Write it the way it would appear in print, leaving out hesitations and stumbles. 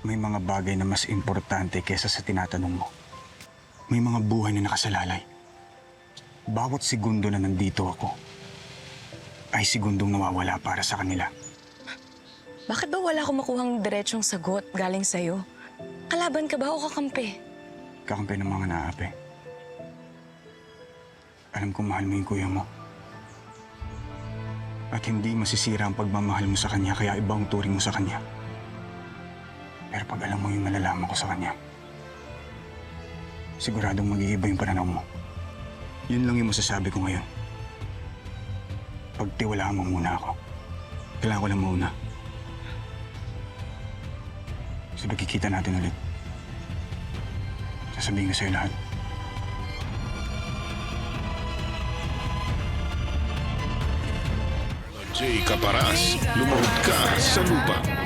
May mga bagay na mas importante kesa sa tinatanong mo. May mga buhay na nakasalalay. Bawat segundo na nandito ako, ay segundong nawawala para sa kanila. Bakit ba wala akong makuhang diretsong sagot galing sa'yo? Kalaban ka ba o kakampi? Kakampi ng mga naapi. Alam kong mahal mo yung kuya mo. At hindi masisira ang pagmamahal mo sa kanya kaya iba ang turing mo sa kanya. Pero pag alam mo yung malalaman ko sa kanya, siguradong mag-iiba yung pananaw mo. Yun lang yung masasabi ko ngayon. Pagtiwalaan mo muna ako. Kailangan ko lang mauna. Sa pagkikita natin ulit, sasabihin ko sa'yo lahat. Jay Caparas, lumuhod ka sa lupa.